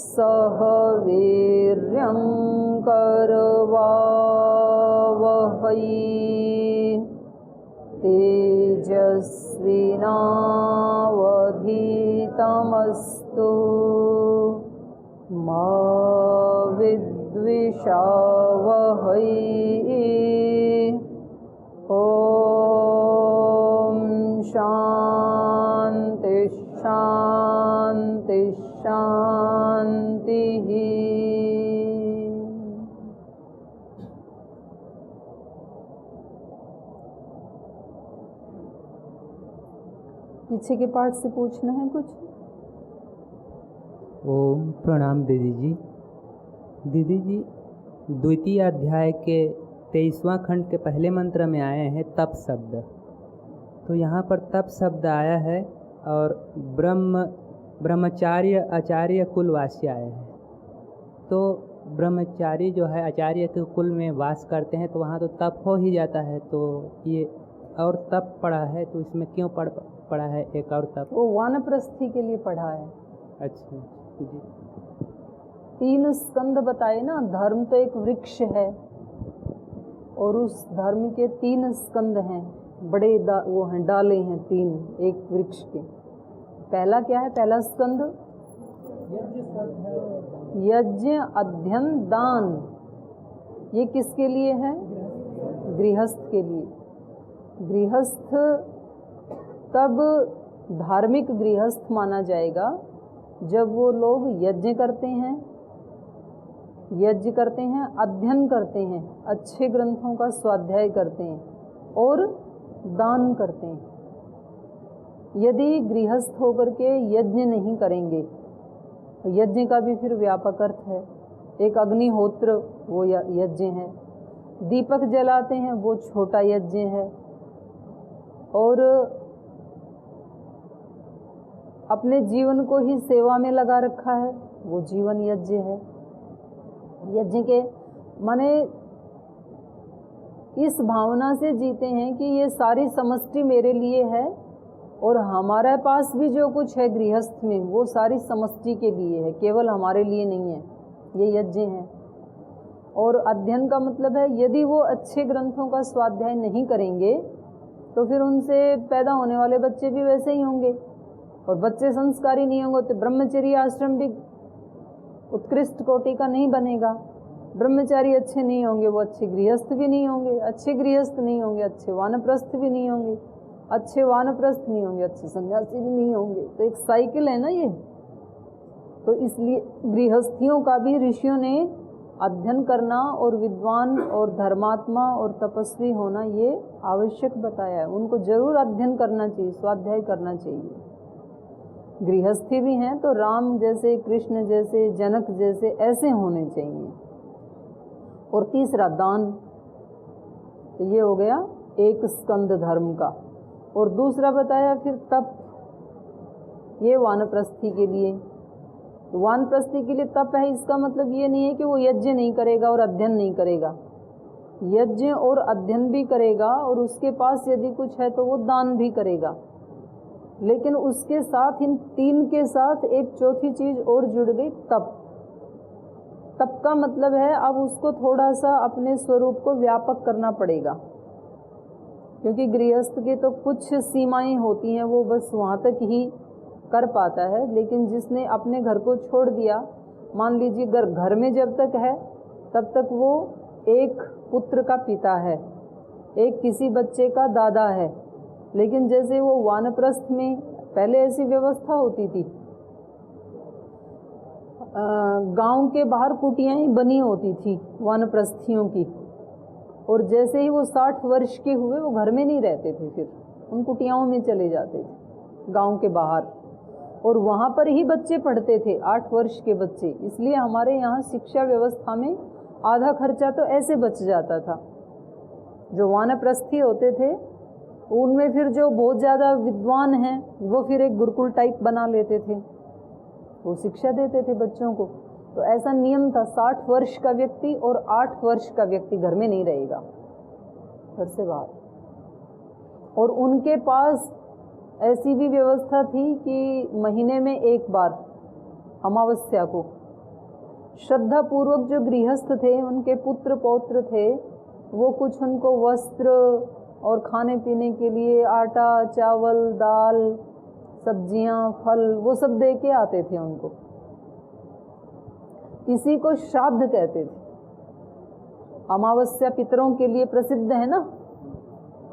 सह वीर्यं करवावहै तेजस्विनावधीतमस्तु मा विद्विषावहै। ॐ शान्ति शान्ति शान्तिः। पीछे के पाठ से पूछना है कुछ? ओम प्रणाम दीदी जी। दीदी जी, द्वितीय अध्याय के 23वां खंड के पहले मंत्र में आए हैं तप शब्द। तो यहाँ पर तप शब्द आया है और ब्रह्मचार्य आचार्य कुलवासी आए हैं। तो ब्रह्मचारी जो है आचार्य के कुल में वास करते हैं, तो वहाँ तो तप हो ही जाता है। तो ये और तप पढ़ा है, तो इसमें क्यों पढ़ा है एक और तप? वो वानप्रस्थी के लिए पढ़ा है। अच्छा जी। 3 स्कंद बताए ना। धर्म तो एक वृक्ष है और उस धर्म के 3 स्कंद हैं, बड़े वो हैं, डाले हैं 3 एक वृक्ष के। पहला क्या है? पहला स्कंद यज्ञ अध्ययन दान। ये किसके लिए है? गृहस्थ के लिए। गृहस्थ तब धार्मिक गृहस्थ माना जाएगा जब वो लोग यज्ञ करते हैं, अध्ययन करते हैं, अच्छे ग्रंथों का स्वाध्याय करते हैं और दान करते हैं। यदि गृहस्थ होकर के यज्ञ नहीं करेंगे, यज्ञ का भी फिर व्यापक अर्थ है। एक अग्निहोत्र वो यज्ञ है, दीपक जलाते हैं वो छोटा यज्ञ है, और अपने जीवन को ही सेवा में लगा रखा है वो जीवन यज्ञ है। यज्ञ के माने इस भावना से जीते हैं कि ये सारी समष्टि मेरे लिए है और हमारे पास भी जो कुछ है गृहस्थ में वो सारी समष्टि के लिए है, केवल हमारे लिए नहीं है। ये यज्ञ है। और अध्ययन का मतलब है यदि वो अच्छे ग्रंथों का स्वाध्याय नहीं करेंगे तो फिर उनसे पैदा होने वाले बच्चे भी वैसे ही होंगे, और बच्चे संस्कारी नहीं होंगे तो ब्रह्मचर्य आश्रम भी उत्कृष्ट कोटि का नहीं बनेगा। ब्रह्मचारी अच्छे नहीं होंगे वो अच्छे गृहस्थ भी नहीं होंगे, अच्छे गृहस्थ नहीं होंगे अच्छे वानप्रस्थ भी नहीं होंगे, अच्छे वानप्रस्थ नहीं होंगे अच्छे सन्यासी भी नहीं होंगे। तो एक साइकिल है ना ये। तो इसलिए गृहस्थियों का भी ऋषियों ने अध्ययन करना और विद्वान और धर्मात्मा और तपस्वी होना ये आवश्यक बताया है। उनको जरूर अध्ययन करना चाहिए, स्वाध्याय करना चाहिए। गृहस्थी भी हैं तो राम जैसे, कृष्ण जैसे, जनक जैसे ऐसे होने चाहिए। और तीसरा दान। तो ये हो गया एक स्कंद धर्म का। और दूसरा बताया फिर तप, ये वानप्रस्थी के लिए। तो वानप्रस्थी के लिए तप है, इसका मतलब ये नहीं है कि वो यज्ञ नहीं करेगा और अध्ययन नहीं करेगा। यज्ञ और अध्ययन भी करेगा और उसके पास यदि कुछ है तो वो दान भी करेगा। लेकिन उसके साथ इन 3 के साथ एक चौथी चीज और जुड़ गई, तप। तप का मतलब है अब उसको थोड़ा सा अपने स्वरूप को व्यापक करना पड़ेगा, क्योंकि गृहस्थ की तो कुछ सीमाएं होती हैं, वो बस वहाँ तक ही कर पाता है। लेकिन जिसने अपने घर को छोड़ दिया, मान लीजिए घर में जब तक है तब तक वो एक पुत्र का पिता है, एक किसी बच्चे का दादा है। लेकिन जैसे वो वानप्रस्थ में पहले ऐसी व्यवस्था होती थी, गांव के बाहर कुटियाँ बनी होती थी वानप्रस्थियों की, और जैसे ही वो 60 वर्ष के हुए वो घर में नहीं रहते थे, फिर उन कुटियाओं में चले जाते थे गांव के बाहर, और वहाँ पर ही बच्चे पढ़ते थे, 8 वर्ष के बच्चे। इसलिए हमारे यहाँ शिक्षा व्यवस्था में आधा खर्चा तो ऐसे बच जाता था। जो वानप्रस्थी होते थे उनमें फिर जो बहुत ज़्यादा विद्वान हैं वो फिर एक गुरुकुल टाइप बना लेते थे, वो शिक्षा देते थे बच्चों को। तो ऐसा नियम था, 60 वर्ष का व्यक्ति और 8 वर्ष का व्यक्ति घर में नहीं रहेगा, घर से बाहर। और उनके पास ऐसी भी व्यवस्था थी कि महीने में एक बार अमावस्या को श्रद्धा पूर्वक जो गृहस्थ थे, उनके पुत्र पौत्र थे, वो कुछ उनको वस्त्र और खाने पीने के लिए आटा, चावल, दाल, सब्जियां, फल, वो सब दे के आते थे उनको। इसी को श्राद्ध कहते थे। अमावस्या पितरों के लिए प्रसिद्ध है ना,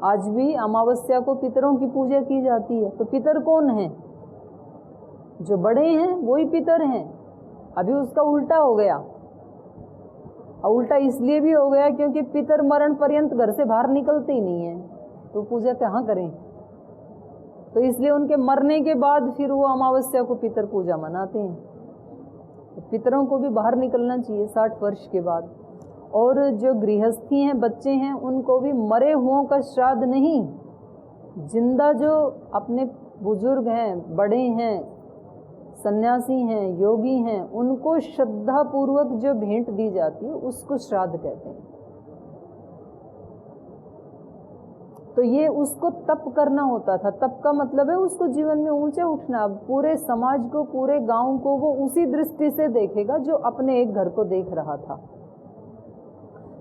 आज भी अमावस्या को पितरों की पूजा की जाती है। तो पितर कौन है? जो बड़े हैं वही पितर हैं। अभी उसका उल्टा हो गया। और उल्टा इसलिए भी हो गया क्योंकि पितर मरण पर्यंत घर से बाहर निकलते ही नहीं है, तो पूजा कहाँ करें। तो इसलिए उनके मरने के बाद फिर वो अमावस्या को पितर पूजा मनाते हैं। तो पितरों को भी बाहर निकलना चाहिए 60 वर्ष के बाद। और जो गृहस्थी हैं, बच्चे हैं, उनको भी मरे हुओं का श्राद्ध नहीं, जिंदा जो अपने बुजुर्ग हैं, बड़े हैं, सन्यासी हैं, योगी हैं, उनको श्रद्धा पूर्वक जो भेंट दी जाती है उसको श्राद्ध कहते हैं। तो ये उसको तप करना होता था। तप का मतलब है उसको जीवन में ऊंचे उठना। पूरे समाज को, पूरे गांव को वो उसी दृष्टि से देखेगा जो अपने एक घर को देख रहा था।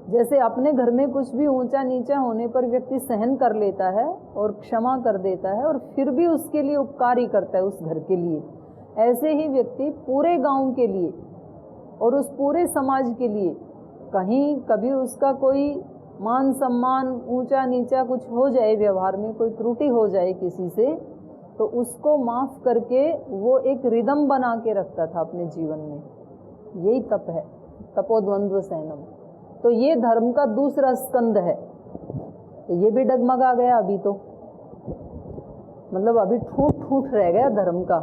जैसे अपने घर में कुछ भी ऊंचा नीचा होने पर व्यक्ति सहन कर लेता है और क्षमा कर देता है और फिर भी उसके लिए उपकार ही करता है उस घर के लिए, ऐसे ही व्यक्ति पूरे गांव के लिए और उस पूरे समाज के लिए कहीं कभी उसका कोई मान सम्मान ऊंचा नीचा कुछ हो जाए, व्यवहार में कोई त्रुटि हो जाए किसी से, तो उसको माफ करके वो एक रिदम बना के रखता था अपने जीवन में। यही तप है, तपोद्वंद्व सहनम। तो ये धर्म का दूसरा स्कंद है। तो ये भी डगमगा गया अभी, तो मतलब अभी ठूठ ठूठ रह गया धर्म का।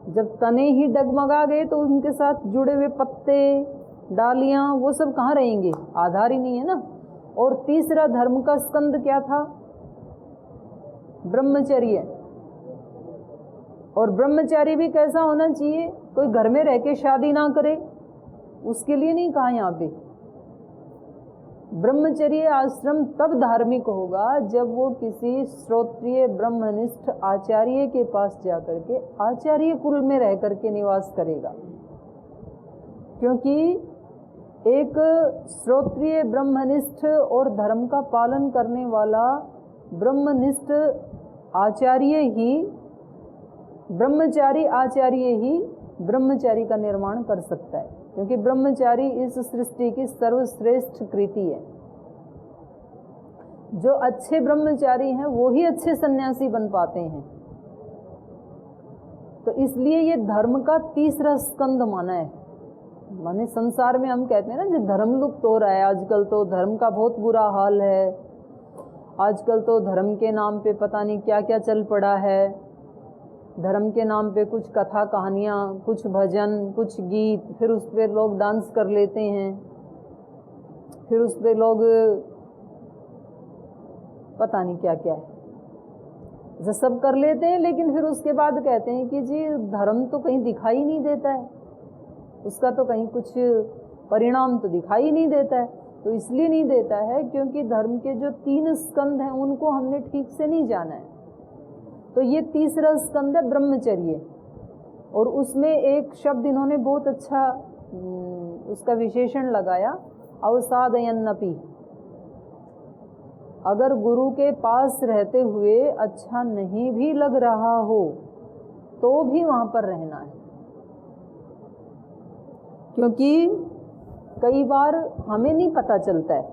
जब तने ही डगमगा गए तो उनके साथ जुड़े हुए पत्ते, डालियां, वो सब कहाँ रहेंगे? आधार ही नहीं है ना। और तीसरा धर्म का स्कंद क्या था? ब्रह्मचर्य। और ब्रह्मचारी भी कैसा होना चाहिए? कोई घर में रह के शादी ना करे, उसके लिए नहीं कहा यहाँ पे। ब्रह्मचर्य आश्रम तब धार्मिक होगा जब वो किसी श्रोत्रिय ब्रह्मनिष्ठ आचार्य के पास जाकर के आचार्य कुल में रह करके निवास करेगा। क्योंकि एक श्रोत्रिय ब्रह्मनिष्ठ और धर्म का पालन करने वाला ब्रह्मनिष्ठ आचार्य ही, ब्रह्मचारी आचार्य ही ब्रह्मचारी का निर्माण कर सकता है। क्योंकि ब्रह्मचारी इस सृष्टि की सर्वश्रेष्ठ कृति है। जो अच्छे ब्रह्मचारी हैं वो ही अच्छे सन्यासी बन पाते हैं। तो इसलिए ये धर्म का तीसरा स्कंद माना है। माने संसार में हम कहते हैं ना, जो धर्म लुप्त हो रहा है आजकल, तो धर्म का बहुत बुरा हाल है। आजकल तो धर्म के नाम पे पता नहीं क्या क्या चल पड़ा है। धर्म के नाम पे कुछ कथा कहानियाँ, कुछ भजन, कुछ गीत, फिर उस पर लोग डांस कर लेते हैं, फिर उस पर लोग पता नहीं क्या क्या है, ऐसा सब कर लेते हैं। लेकिन फिर उसके बाद कहते हैं कि जी धर्म तो कहीं दिखाई नहीं देता है, उसका तो कहीं कुछ परिणाम तो दिखाई नहीं देता है। तो इसलिए नहीं देता है क्योंकि धर्म के जो 3 स्कंद हैं उनको हमने ठीक से नहीं जाना है। तो ये तीसरा स्कंद है ब्रह्मचर्य। और उसमें एक शब्द इन्होंने बहुत अच्छा उसका विशेषण लगाया, अवसादयन्नपि। अगर गुरु के पास रहते हुए अच्छा नहीं भी लग रहा हो तो भी वहां पर रहना है। क्योंकि कई बार हमें नहीं पता चलता है।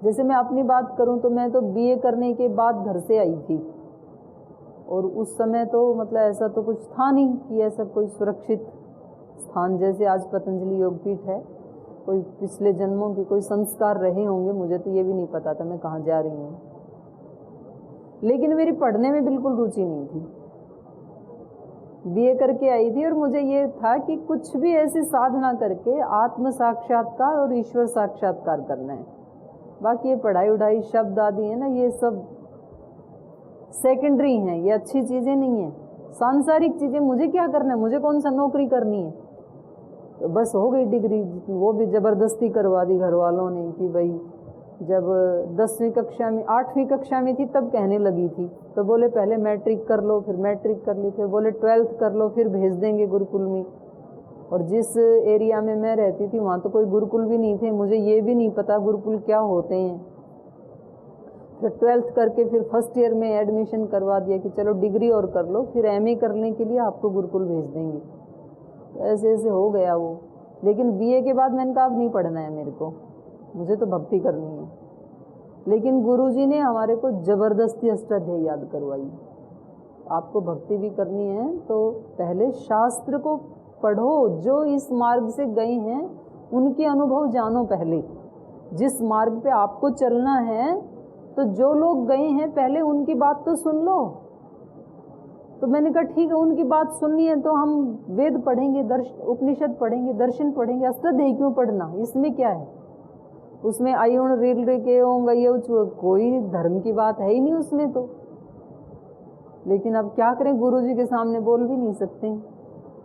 जैसे मैं अपनी बात करूं तो मैं तो बीए करने के बाद घर से आई थी, और उस समय तो मतलब ऐसा तो कुछ था नहीं कि ऐसा कोई सुरक्षित स्थान जैसे आज पतंजलि योगपीठ है, कोई पिछले जन्मों के कोई संस्कार रहे होंगे, मुझे तो ये भी नहीं पता था मैं कहाँ जा रही हूँ। लेकिन मेरी पढ़ने में बिल्कुल रुचि नहीं थी। बीए करके आई थी और मुझे ये था कि कुछ भी ऐसी साधना करके आत्म साक्षात्कार और ईश्वर साक्षात्कार करना है। बाकी ये पढ़ाई उढ़ाई शब्द आदि है ना, ये सब सेकेंडरी हैं, ये अच्छी चीज़ें नहीं हैं। सांसारिक चीज़ें मुझे क्या करना है, मुझे कौन सा नौकरी करनी है। तो बस हो गई डिग्री, वो भी ज़बरदस्ती करवा दी घर वालों ने कि भाई जब 10वीं कक्षा में 8वीं कक्षा में थी तब कहने लगी थी, तो बोले पहले मैट्रिक कर लो, फिर मैट्रिक कर ली, फिर बोले 12th कर लो, फिर भेज देंगे गुरुकुल में। और जिस एरिया में मैं रहती थी वहाँ तो कोई गुरुकुल भी नहीं थे, मुझे ये भी नहीं पता गुरुकुल क्या होते हैं। फिर 12th करके फिर फर्स्ट ईयर में एडमिशन करवा दिया कि चलो डिग्री और कर लो, फिर MA करने के लिए आपको गुरुकुल भेज देंगे। तो ऐसे ऐसे हो गया वो। लेकिन BA के बाद मैंने कहा अब नहीं पढ़ना है मेरे को, मुझे तो भक्ति करनी है। लेकिन गुरुजी ने हमारे को ज़बरदस्ती अष्टाध्यायी याद करवाई। आपको भक्ति भी करनी है तो पहले शास्त्र को पढ़ो, जो इस मार्ग से गए हैं उनके अनुभव जानो। पहले जिस मार्ग पे आपको चलना है तो जो लोग गए हैं पहले उनकी बात तो सुन लो। तो मैंने कहा ठीक है, उनकी बात सुननी है तो हम वेद पढ़ेंगे, उपनिषद पढ़ेंगे, दर्शन पढ़ेंगे, अष्टाध्यायी क्यों पढ़ना, इसमें क्या है। उसमें अयुण रील रे के कोई धर्म की बात है ही नहीं उसमें तो। लेकिन अब क्या करें, गुरुजी के सामने बोल भी नहीं सकते।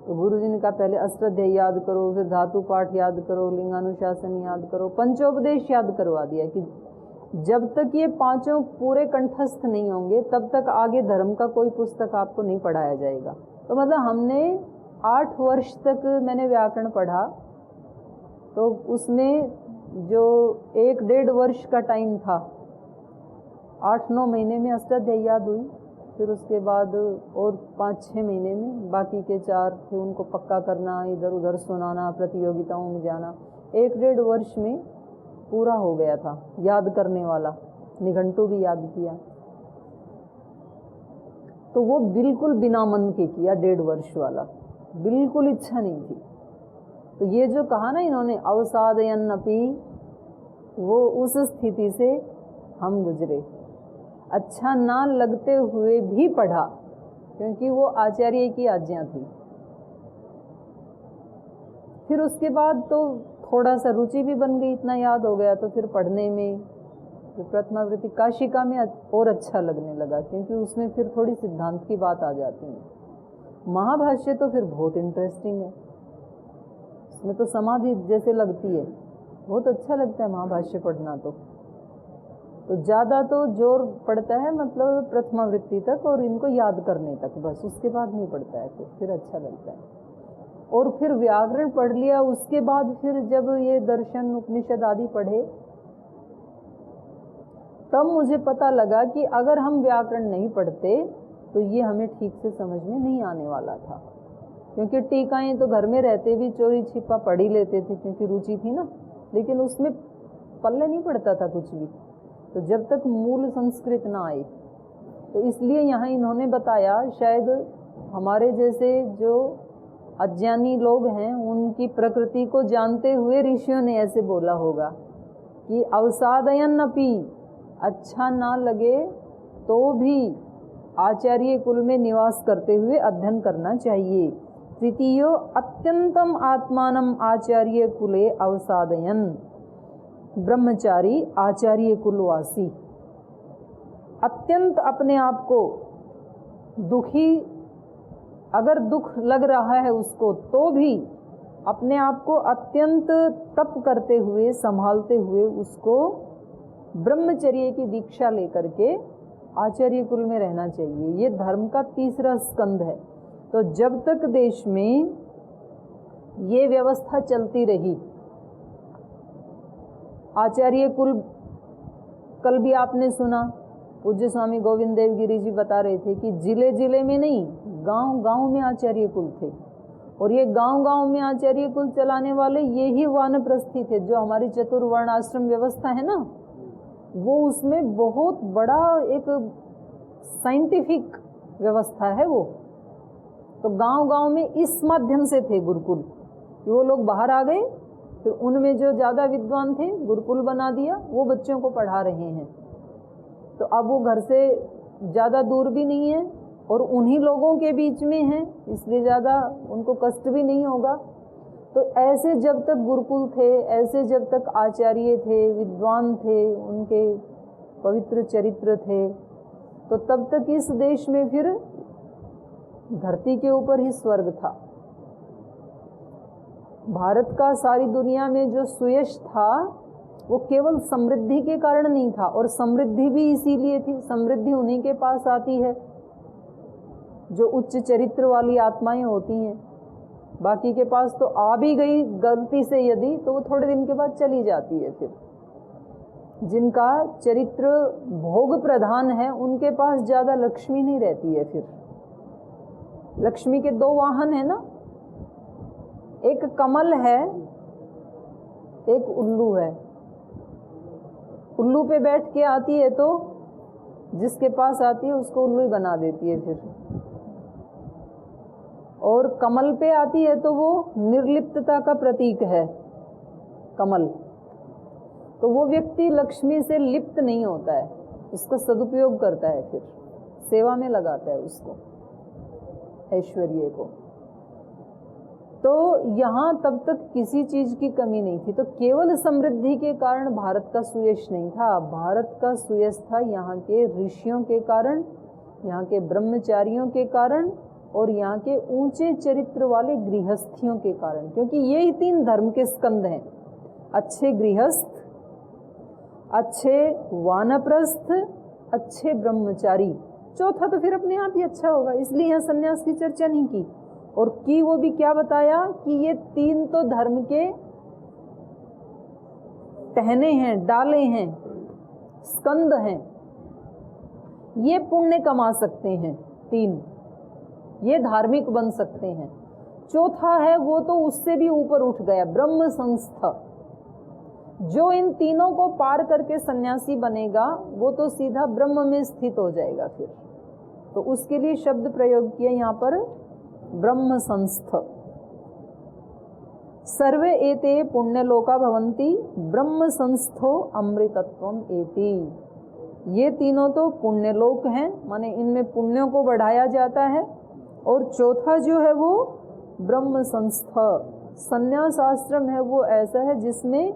तो गुरुजी ने कहा पहले अष्टाध्यायी याद करो, फिर धातु पाठ याद करो, लिंगानुशासन याद करो, पंचोपदेश याद करवा दिया कि जब तक ये पांचों पूरे कंठस्थ नहीं होंगे तब तक आगे धर्म का कोई पुस्तक आपको नहीं पढ़ाया जाएगा। तो मतलब हमने 8 वर्ष तक मैंने व्याकरण पढ़ा, तो उसमें जो 1-1.5 वर्ष का टाइम था, 8-9 महीने में अष्टाध्यायी याद हुई। फिर उसके बाद और 5-6 महीने में बाकी के 4 थे उनको पक्का करना, इधर उधर सुनाना, प्रतियोगिताओं में जाना। 1-1.5 वर्ष में पूरा हो गया था याद करने वाला। निघंटू भी याद किया, तो वो बिल्कुल बिना मन के किया 1.5 वर्ष वाला, बिल्कुल इच्छा नहीं थी। तो ये जो कहा ना इन्होंने अवसादयन अपि, वो उस स्थिति से हम गुजरे। अच्छा ना लगते हुए भी पढ़ा, क्योंकि वो आचार्य की आज्ञा थी। फिर उसके बाद तो थोड़ा सा रुचि भी बन गई, इतना याद हो गया तो फिर पढ़ने में, तो प्रथमावृत्ति काशिका में और अच्छा लगने लगा, क्योंकि उसमें फिर थोड़ी सिद्धांत की बात आ जाती है। महाभाष्य तो फिर बहुत इंटरेस्टिंग है, उसमें तो समाधि जैसे लगती है, बहुत अच्छा लगता है महाभाष्य पढ़ना। तो ज़्यादा तो जोर पड़ता है मतलब प्रथमावृत्ति तक और इनको याद करने तक, बस उसके बाद नहीं पड़ता है, फिर अच्छा लगता है। और फिर व्याकरण पढ़ लिया, उसके बाद फिर जब ये दर्शन उपनिषद आदि पढ़े तब मुझे पता लगा कि अगर हम व्याकरण नहीं पढ़ते तो ये हमें ठीक से समझ में नहीं आने वाला था। क्योंकि टीकाएं तो घर में रहते भी चोरी छिपा पढ़ ही लेते थे, क्योंकि रुचि थी ना, लेकिन उसमें पल्ले नहीं पड़ता था कुछ भी, तो जब तक मूल संस्कृत ना आए। तो इसलिए यहाँ इन्होंने बताया, शायद हमारे जैसे जो अज्ञानी लोग हैं उनकी प्रकृति को जानते हुए ऋषियों ने ऐसे बोला होगा कि अवसादयन अपि, अच्छा ना लगे तो भी आचार्य कुल में निवास करते हुए अध्ययन करना चाहिए। तृतीयो अत्यंतम आत्मानम आचार्य कुले अवसादयन, ब्रह्मचारी आचार्य कुलवासी। अत्यंत अपने आप को दुखी, अगर दुख लग रहा है उसको तो भी अपने आप को अत्यंत तप करते हुए, संभालते हुए उसको ब्रह्मचर्य की दीक्षा लेकर के आचार्य कुल में रहना चाहिए। ये धर्म का तीसरा स्कंद है। तो जब तक देश में ये व्यवस्था चलती रही, आचार्य कुल, कल भी आपने सुना पूज्य स्वामी गोविंद देव गिरी जी बता रहे थे कि जिले जिले में नहीं, गांव गांव में आचार्य कुल थे। और ये गांव गांव में आचार्य कुल चलाने वाले ये ही वानप्रस्थी थे। जो हमारी चतुर्वर्ण आश्रम व्यवस्था है ना, वो उसमें बहुत बड़ा एक साइंटिफिक व्यवस्था है वो। तो गांव गांव में इस माध्यम से थे गुरुकुल, कि वो लोग बाहर आ गए, फिर उनमें जो ज़्यादा विद्वान थे गुरुकुल बना दिया, वो बच्चों को पढ़ा रहे हैं। तो अब वो घर से ज़्यादा दूर भी नहीं है और उन्हीं लोगों के बीच में है, इसलिए ज़्यादा उनको कष्ट भी नहीं होगा। तो ऐसे जब तक गुरुकुल थे, ऐसे जब तक आचार्य थे, विद्वान थे, उनके पवित्र चरित्र थे, तो तब तक इस देश में फिर धरती के ऊपर ही स्वर्ग था। भारत का सारी दुनिया में जो सुयश था वो केवल समृद्धि के कारण नहीं था, और समृद्धि भी इसीलिए थी, समृद्धि उन्हीं के पास आती है जो उच्च चरित्र वाली आत्माएं होती हैं। बाकी के पास तो आ भी गई गलती से यदि, तो वो थोड़े दिन के बाद चली जाती है। फिर जिनका चरित्र भोग प्रधान है उनके पास ज़्यादा लक्ष्मी नहीं रहती है। फिर लक्ष्मी के दो वाहन है ना, एक कमल है, एक उल्लू है। उल्लू पे बैठ के आती है तो जिसके पास आती है उसको उल्लू ही बना देती है फिर, और कमल पे आती है तो वो निर्लिप्तता का प्रतीक है कमल। तो वो व्यक्ति लक्ष्मी से लिप्त नहीं होता है, उसका सदुपयोग करता है, फिर सेवा में लगाता है उसको, ऐश्वर्य को। तो यहाँ तब तक किसी चीज की कमी नहीं थी। तो केवल समृद्धि के कारण भारत का सुयश नहीं था, भारत का सुयश था यहाँ के ऋषियों के कारण, यहाँ के ब्रह्मचारियों के कारण, और यहाँ के ऊंचे चरित्र वाले गृहस्थियों के कारण। क्योंकि यही तीन धर्म के स्कंद हैं, अच्छे गृहस्थ, अच्छे वानप्रस्थ, अच्छे ब्रह्मचारी। चौथा तो फिर अपने आप ही अच्छा होगा, इसलिए यहाँ सन्यास की चर्चा नहीं की। और की वो भी क्या बताया कि ये तीन तो धर्म के टहने हैं, डाले हैं, स्कंद हैं, ये पुण्य कमा सकते हैं, तीन ये धार्मिक बन सकते हैं। चौथा है वो तो उससे भी ऊपर उठ गया, ब्रह्म संस्थ। जो इन तीनों को पार करके सन्यासी बनेगा वो तो सीधा ब्रह्म में स्थित हो जाएगा फिर। तो उसके लिए शब्द प्रयोग किया यहाँ पर ब्रह्म संस्थ। सर्वे एते पुण्यलोका भवन्ति ब्रह्म संस्थो अमृतत्वम एति। ये तीनों तो पुण्यलोक हैं, माने इनमें पुण्यों को बढ़ाया जाता है। और चौथा जो है वो ब्रह्म संस्थ, संन्यास आश्रम है वो ऐसा है जिसमें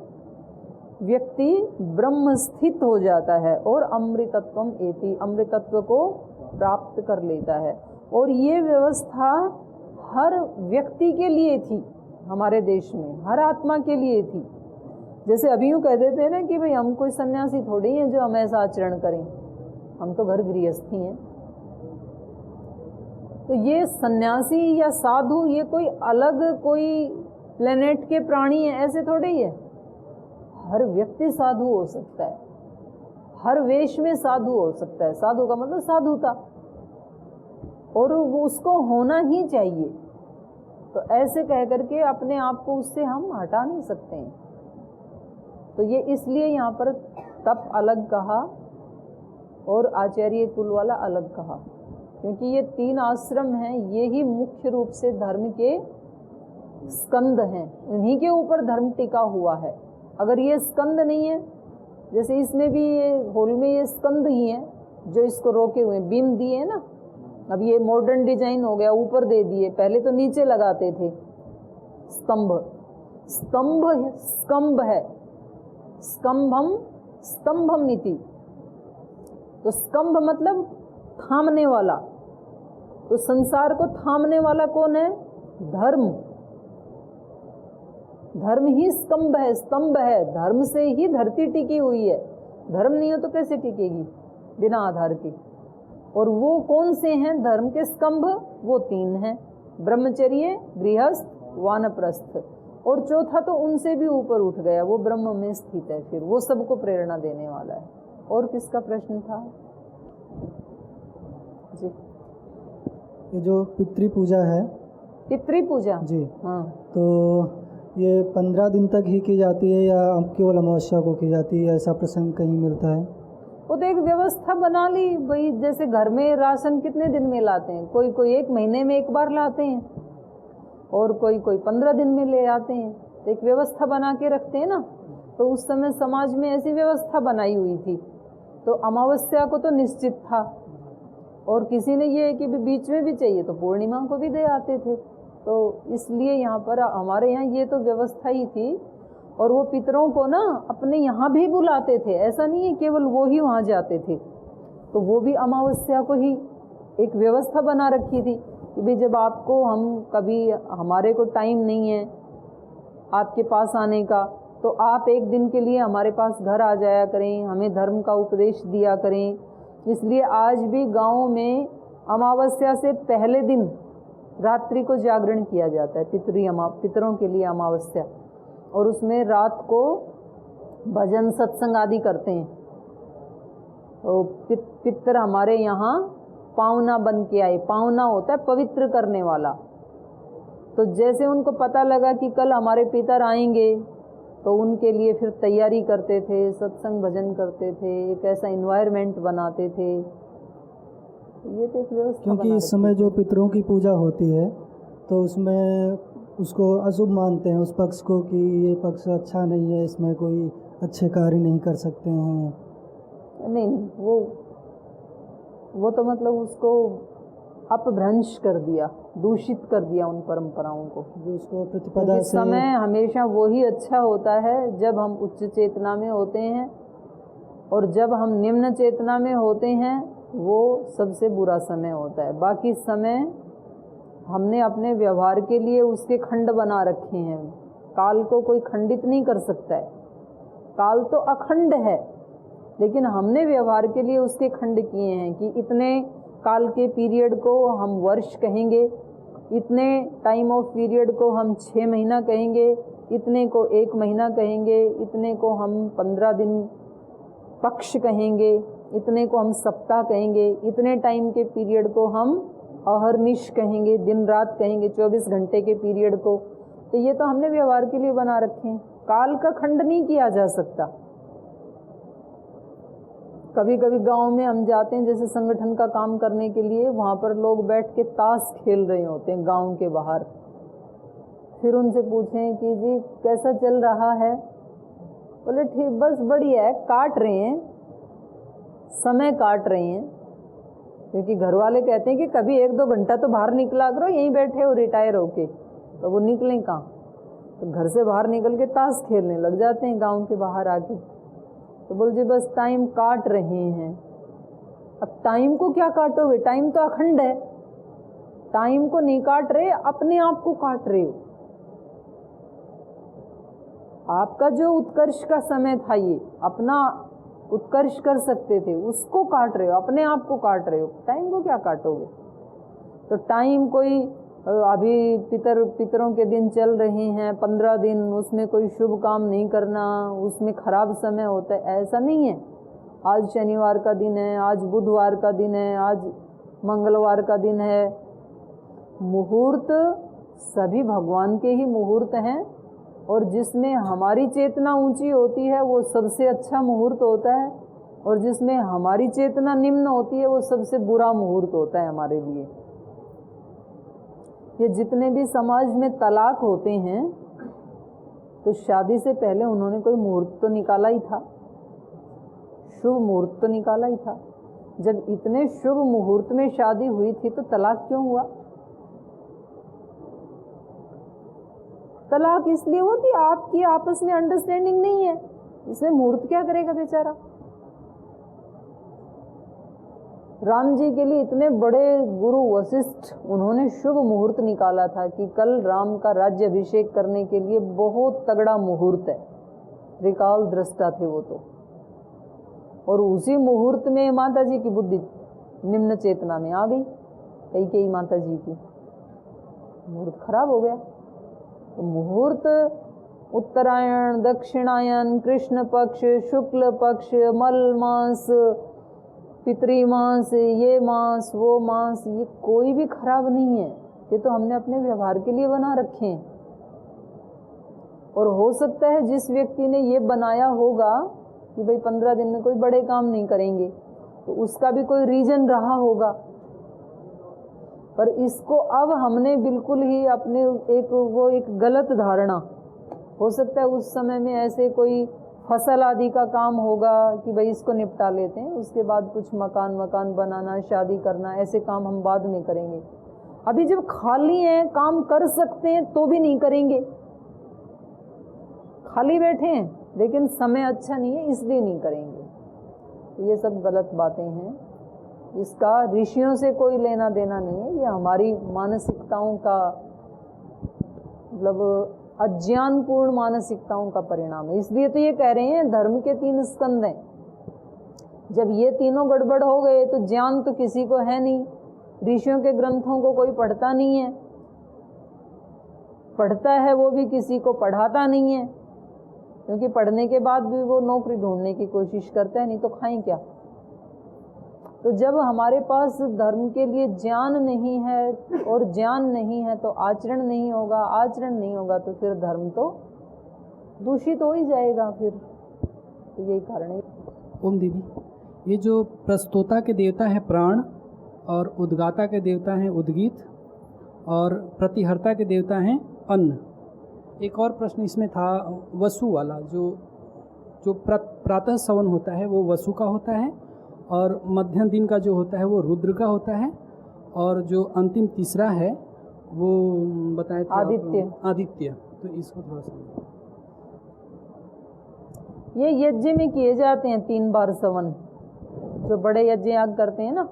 व्यक्ति ब्रह्म स्थित हो जाता है और अमृतत्वम एति, अमृतत्व को प्राप्त कर लेता है। और ये व्यवस्था हर व्यक्ति के लिए थी, हमारे देश में हर आत्मा के लिए थी। जैसे अभी यूँ कह देते हैं ना कि भाई हम कोई सन्यासी थोड़ी हैं जो हम ऐसा आचरण करें, हम तो घर गृहस्थी हैं। तो ये सन्यासी या साधु ये कोई अलग कोई प्लेनेट के प्राणी है, ऐसे थोड़े ही है। हर व्यक्ति साधु हो सकता है, हर वेश में साधु हो सकता है। साधु का मतलब साधुता, और वो उसको होना ही चाहिए। तो ऐसे कह करके अपने आप को उससे हम हटा नहीं सकते हैं। तो ये इसलिए यहाँ पर तप अलग कहा और आचार्य कुल वाला अलग कहा, क्योंकि ये तीन आश्रम हैं, ये ही मुख्य रूप से धर्म के स्कंद हैं, इन्हीं के ऊपर धर्म टिका हुआ है। अगर ये स्कंद नहीं है, जैसे इसमें भी ये होल में ये स्कंद ही हैं जो इसको रोके हुए, बीम दिए हैं ना। अब ये मॉडर्न डिजाइन हो गया, ऊपर दे दिए, पहले तो नीचे लगाते थे स्तंभ। स्तंभ स्कंभ है, स्कंभम स्तंभम नीति। तो स्कंभ मतलब थामने वाला। तो संसार को थामने वाला कौन है? धर्म। धर्म ही स्तंभ है, स्तंभ है। धर्म से ही धरती टिकी हुई है, धर्म नहीं हो तो कैसे टिकेगी बिना आधार के। और वो कौन से हैं धर्म के स्तंभ? वो तीन हैं, ब्रह्मचर्य, गृहस्थ, वानप्रस्थ। और चौथा तो उनसे भी ऊपर उठ गया, वो ब्रह्म में स्थित है, फिर वो सबको प्रेरणा देने वाला है। और किसका प्रश्न था जी? ये जो पितृ पूजा है, पितृ पूजा जी, हाँ, तो ये 15 दिन तक ही की जाती है या केवल अमावस्या को की जाती है? ऐसा प्रसंग कहीं मिलता है? वो तो एक व्यवस्था बना ली भाई। जैसे घर में राशन कितने दिन में लाते हैं, कोई कोई 1 महीने में एक बार लाते हैं, और कोई कोई 15 दिन में ले आते हैं। तो एक व्यवस्था बना के रखते हैं ना। तो उस समय समाज में ऐसी व्यवस्था बनाई हुई थी। तो अमावस्या को तो निश्चित था, और किसी ने ये कि बीच में भी चाहिए तो पूर्णिमा को भी दे आते थे। तो इसलिए यहाँ पर हमारे यहाँ ये तो व्यवस्था ही थी। और वो पितरों को ना अपने यहाँ भी बुलाते थे, ऐसा नहीं है केवल वो ही वहाँ जाते थे। तो वो भी अमावस्या को ही एक व्यवस्था बना रखी थी कि भाई जब आपको हम कभी हमारे को टाइम नहीं है आपके पास आने का, तो आप एक दिन के लिए हमारे पास घर आ जाया करें, हमें धर्म का उपदेश दिया करें। इसलिए आज भी गाँव में अमावस्या से पहले दिन रात्रि को जागरण किया जाता है, पितरों के लिए अमावस्या, और उसमें रात को भजन सत्संग आदि करते हैं। तो पितर हमारे यहाँ पावना बन के आए। पावना होता है पवित्र करने वाला। तो जैसे उनको पता लगा कि कल हमारे पितर आएंगे, तो उनके लिए फिर तैयारी करते थे, सत्संग भजन करते थे, एक ऐसा इन्वायरमेंट बनाते थे। ये तो एक व्यवस्था, क्योंकि इस समय जो पितरों की पूजा होती है तो उसमें उसको अशुभ मानते हैं, उस पक्ष को, कि ये पक्ष अच्छा नहीं है, इसमें कोई अच्छे कार्य नहीं कर सकते हैं। नहीं, वो तो मतलब उसको अपभ्रंश कर दिया, दूषित कर दिया उन परंपराओं को। उसको प्रतिपदा इस समय हमेशा वही अच्छा होता है जब हम उच्च चेतना में होते हैं, और जब हम निम्न चेतना में होते हैं वो सबसे बुरा समय होता है। बाकी समय हमने अपने व्यवहार के लिए उसके खंड बना रखे हैं। काल को कोई खंडित नहीं कर सकता है, काल तो अखंड है, लेकिन हमने व्यवहार के लिए उसके खंड किए हैं कि इतने काल के पीरियड को हम वर्ष कहेंगे, इतने टाइम ऑफ पीरियड को हम 6 महीना कहेंगे, इतने को 1 महीना कहेंगे, इतने को हम 15 दिन पक्ष कहेंगे, इतने को हम सप्ताह कहेंगे, इतने टाइम के पीरियड को हम अहर्निश कहेंगे, दिन रात कहेंगे, 24 घंटे के पीरियड को। तो ये तो हमने व्यवहार के लिए बना रखे हैं, काल का खंड नहीं किया जा सकता। कभी कभी गांव में हम जाते हैं जैसे संगठन का काम करने के लिए, वहाँ पर लोग बैठ के ताश खेल रहे होते हैं गांव के बाहर। फिर उनसे पूछें कि जी कैसा चल रहा है, बोले ठीक, बस बढ़िया है, काट रहे हैं, समय काट रहे हैं। क्योंकि घर वाले कहते हैं कि कभी 1-2 घंटा तो बाहर निकला करो, यहीं बैठे हो रिटायर होके, तो वो निकलें कहाँ, तो घर से बाहर निकल के ताश खेलने लग जाते हैं गांव के बाहर आके। तो बोल जी बस टाइम काट रहे हैं। अब टाइम को क्या काटोगे, टाइम तो अखंड है, टाइम को नहीं काट रहे, अपने आप को काट रहे हो। आपका जो उत्कर्ष का समय था, ये अपना उत्कर्ष कर सकते थे, उसको काट रहे हो, अपने आप को काट रहे हो, टाइम को क्या काटोगे। तो टाइम कोई अभी पितरों के दिन चल रहे हैं 15 दिन, उसमें कोई शुभ काम नहीं करना, उसमें खराब समय होता है, ऐसा नहीं है। आज शनिवार का दिन है, आज बुधवार का दिन है, आज मंगलवार का दिन है। मुहूर्त सभी भगवान के ही मुहूर्त हैं, और जिसमें हमारी चेतना ऊंची होती है वो सबसे अच्छा मुहूर्त होता है, और जिसमें हमारी चेतना निम्न होती है वो सबसे बुरा मुहूर्त होता है हमारे लिए। ये जितने भी समाज में तलाक होते हैं, तो शादी से पहले उन्होंने कोई मुहूर्त तो निकाला ही था, शुभ मुहूर्त तो निकाला ही था। जब इतने शुभ मुहूर्त में शादी हुई थी तो तलाक क्यों हुआ? तलाक इसलिए हुआ कि आपकी आपस में अंडरस्टैंडिंग नहीं है। इसमें मुहूर्त क्या करेगा बेचारा। राम जी के लिए इतने बड़े गुरु वशिष्ठ, उन्होंने शुभ मुहूर्त निकाला था कि कल राम का राज्य अभिषेक करने के लिए बहुत तगड़ा मुहूर्त है, त्रिकाल दृष्टा थे वो तो। और उसी मुहूर्त में माता जी की बुद्धि निम्न चेतना में आ गई, कई माता जी की, मुहूर्त खराब हो गया। तो मुहूर्त उत्तरायण, दक्षिणायन, कृष्ण पक्ष, शुक्ल पक्ष, मल मास, पितरी मास, ये मास, वो मास, ये कोई भी खराब नहीं है। ये तो हमने अपने व्यवहार के लिए बना रखे हैं। और हो सकता है जिस व्यक्ति ने ये बनाया होगा कि भाई 15 दिन में कोई बड़े काम नहीं करेंगे, तो उसका भी कोई रीजन रहा होगा। पर इसको अब हमने बिल्कुल ही अपने एक गलत धारणा, हो सकता है उस समय में ऐसे कोई फसल आदि का काम होगा कि भाई इसको निपटा लेते हैं, उसके बाद कुछ मकान बनाना, शादी करना, ऐसे काम हम बाद में करेंगे। अभी जब खाली हैं, काम कर सकते हैं, तो भी नहीं करेंगे। खाली बैठे हैं लेकिन समय अच्छा नहीं है इसलिए नहीं करेंगे। तो ये सब गलत बातें हैं, इसका ऋषियों से कोई लेना देना नहीं है। ये हमारी मानसिकताओं का, मतलब अज्ञानपूर्ण मानसिकताओं का परिणाम है। इसलिए तो ये कह रहे हैं धर्म के 3 स्कंद हैं। जब ये तीनों गड़बड़ हो गए तो ज्ञान तो किसी को है नहीं, ऋषियों के ग्रंथों को कोई पढ़ता नहीं है, पढ़ता है वो भी किसी को पढ़ाता नहीं है, क्योंकि पढ़ने के बाद भी वो नौकरी ढूंढने की कोशिश करता है, नहीं तो खाएं क्या। तो जब हमारे पास धर्म के लिए ज्ञान नहीं है और ज्ञान नहीं है तो आचरण नहीं होगा, आचरण नहीं होगा तो फिर धर्म तो दूषित हो ही जाएगा फिर। तो यही कारण है। ओम दीदी, ये जो प्रस्तोता के देवता है प्राण और उद्गाता के देवता हैं उद्गीत और प्रतिहर्ता के देवता हैं अन्न। एक और प्रश्न इसमें था वसु वाला, जो प्रातः सवन होता है वो वसु का होता है और मध्यम दिन का जो होता है वो रुद्र का होता है, और जो अंतिम तीसरा है वो बताए थे आदित्य। तो इसको थोड़ा सा ये यज्ञ में किए जाते हैं 3 बार सवन, जो बड़े यज्ञ याग करते हैं ना,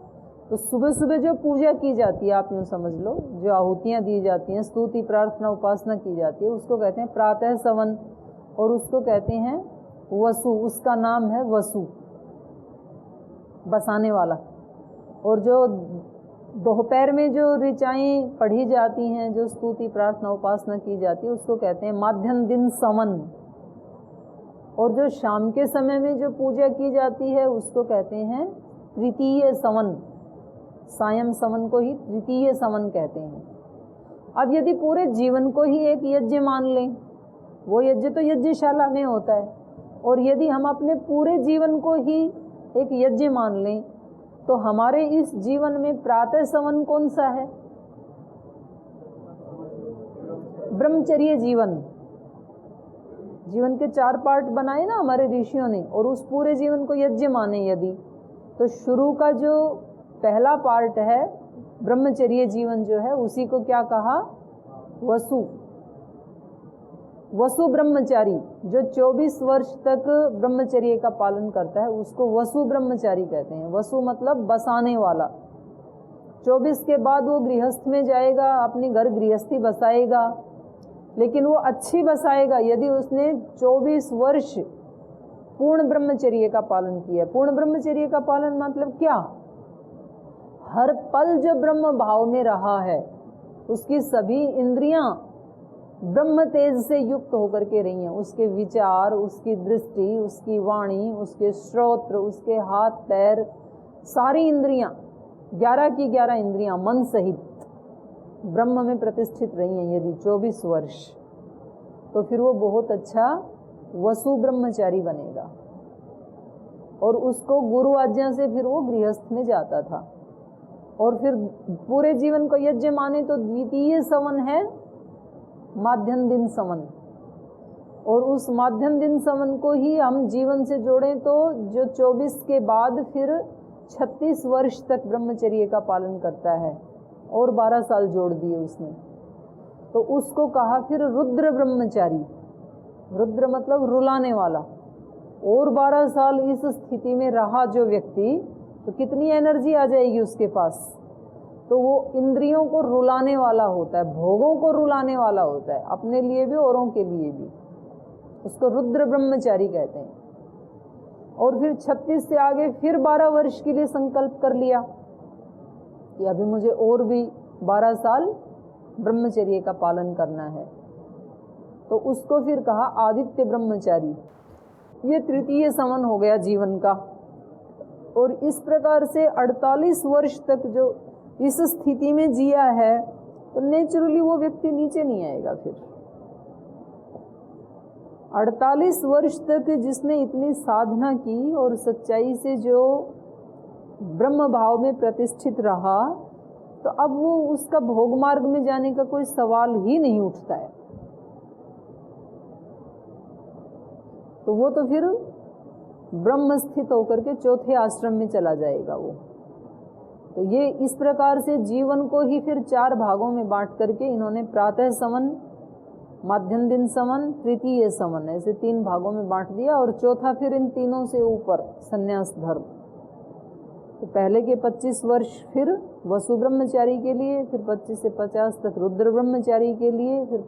तो सुबह सुबह जो पूजा की जाती है, आप यूँ समझ लो, जो आहुतियाँ दी जाती हैं, स्तुति प्रार्थना उपासना की जाती है, उसको कहते हैं प्रातः सवन और उसको कहते हैं वसु। उसका नाम है वसु, बसाने वाला। और जो दोपहर में जो ऋचाएँ पढ़ी जाती हैं, जो स्तुति प्रार्थना उपासना की जाती है, उसको कहते हैं माध्यम दिन सवन। और जो शाम के समय में जो पूजा की जाती है उसको कहते हैं तृतीय सवन। सायं सवन को ही तृतीय सवन कहते हैं। अब यदि पूरे जीवन को ही एक यज्ञ मान लें, वो यज्ञ तो यज्ञशाला में होता है, और यदि हम अपने पूरे जीवन को ही एक यज्ञ मान लें तो हमारे इस जीवन में प्रातः सवन कौन सा है? ब्रह्मचर्य जीवन। जीवन के 4 पार्ट बनाए ना हमारे ऋषियों ने, और उस पूरे जीवन को यज्ञ माने यदि, तो शुरू का जो पहला पार्ट है ब्रह्मचर्य जीवन जो है, उसी को क्या कहा? वसु। वसु ब्रह्मचारी, जो 24 वर्ष तक ब्रह्मचर्य का पालन करता है उसको वसु ब्रह्मचारी कहते हैं। वसु मतलब बसाने वाला। 24 के बाद वो गृहस्थ में जाएगा, अपनी घर गृहस्थी बसाएगा, लेकिन वो अच्छी बसाएगा यदि उसने 24 वर्ष पूर्ण ब्रह्मचर्य का पालन किया। पूर्ण ब्रह्मचर्य का पालन मतलब क्या? हर पल जो ब्रह्म भाव में रहा है, उसकी सभी इंद्रियां ब्रह्म तेज से युक्त होकर के रही हैं। उसके विचार, उसकी दृष्टि, उसकी वाणी, उसके श्रोत्र, उसके हाथ पैर, सारी इंद्रियां 11 की 11 इंद्रियां मन सहित ब्रह्म में प्रतिष्ठित रही हैं यदि 24 वर्ष, तो फिर वो बहुत अच्छा वसु ब्रह्मचारी बनेगा। और उसको गुरु आज्ञा से फिर वो गृहस्थ में जाता था। और फिर पूरे जीवन को यज्ञ माने तो द्वितीय सवन है माध्यम दिन सवन। और उस माध्यम दिन सवन को ही हम जीवन से जोड़ें तो जो 24 के बाद फिर 36 वर्ष तक ब्रह्मचर्य का पालन करता है, और 12 साल जोड़ दिए उसने, तो उसको कहा फिर रुद्र ब्रह्मचारी। रुद्र मतलब रुलाने वाला। और 12 साल इस स्थिति में रहा जो व्यक्ति, तो कितनी एनर्जी आ जाएगी उसके पास। तो वो इंद्रियों को रुलाने वाला होता है, भोगों को रुलाने वाला होता है, अपने लिए भी औरों के लिए भी। उसको रुद्र ब्रह्मचारी कहते हैं। और फिर 36 से आगे फिर 12 वर्ष के लिए संकल्प कर लिया कि अभी मुझे और भी 12 साल ब्रह्मचर्य का पालन करना है, तो उसको फिर कहा आदित्य ब्रह्मचारी। ये तृतीय सवन हो गया जीवन का। और इस प्रकार से 48 वर्ष तक जो इस स्थिति में जिया है, तो नेचुरली वो व्यक्ति नीचे नहीं आएगा। फिर 48 वर्ष तक जिसने इतनी साधना की और सच्चाई से जो ब्रह्म भाव में प्रतिष्ठित रहा, तो अब वो उसका भोग मार्ग में जाने का कोई सवाल ही नहीं उठता है। तो वो तो फिर ब्रह्म स्थित होकर के चौथे आश्रम में चला जाएगा वो। तो ये इस प्रकार से जीवन को ही फिर 4 भागों में बांट करके इन्होंने प्रातः सवन, मध्यम दिन सवन, तृतीय सवन, ऐसे 3 भागों में बांट दिया। और चौथा फिर इन तीनों से ऊपर संन्यास धर्म। तो पहले के 25 वर्ष फिर वसु ब्रह्मचारी के लिए, फिर 25 से 50 तक रुद्र ब्रह्मचारी के लिए, फिर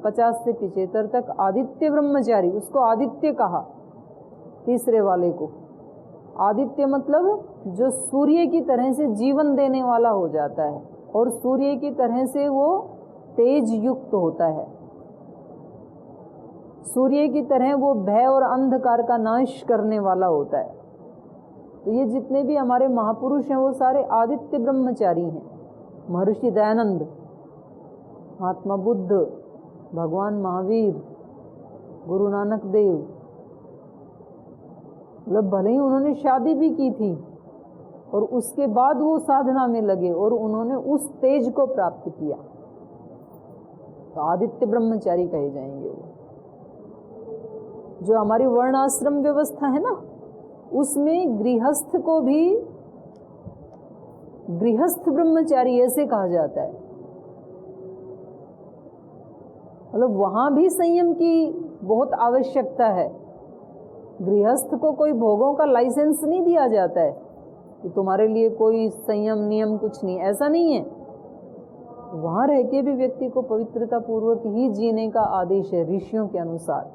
50 से 75 तक आदित्य ब्रह्मचारी। उसको आदित्य कहा, तीसरे वाले को। आदित्य मतलब जो सूर्य की तरह से जीवन देने वाला हो जाता है, और सूर्य की तरह से वो तेज युक्त होता है। सूर्य की तरह वो भय और अंधकार का नाश करने वाला होता है। तो ये जितने भी हमारे महापुरुष हैं वो सारे आदित्य ब्रह्मचारी हैं। महर्षि दयानंद, महात्मा बुद्ध, भगवान महावीर, गुरु नानक देव, मतलब भले ही उन्होंने शादी भी की थी और उसके बाद वो साधना में लगे और उन्होंने उस तेज को प्राप्त किया, तो आदित्य ब्रह्मचारी कहे जाएंगे वो। जो हमारी वर्णाश्रम व्यवस्था है ना, उसमें गृहस्थ को भी गृहस्थ ब्रह्मचारी ऐसे कहा जाता है। मतलब वहां भी संयम की बहुत आवश्यकता है। गृहस्थ को कोई भोगों का लाइसेंस नहीं दिया जाता है कि तुम्हारे लिए कोई संयम नियम कुछ नहीं, ऐसा नहीं है। वहां रह के भी व्यक्ति को पवित्रता पूर्वक ही जीने का आदेश है ऋषियों के अनुसार।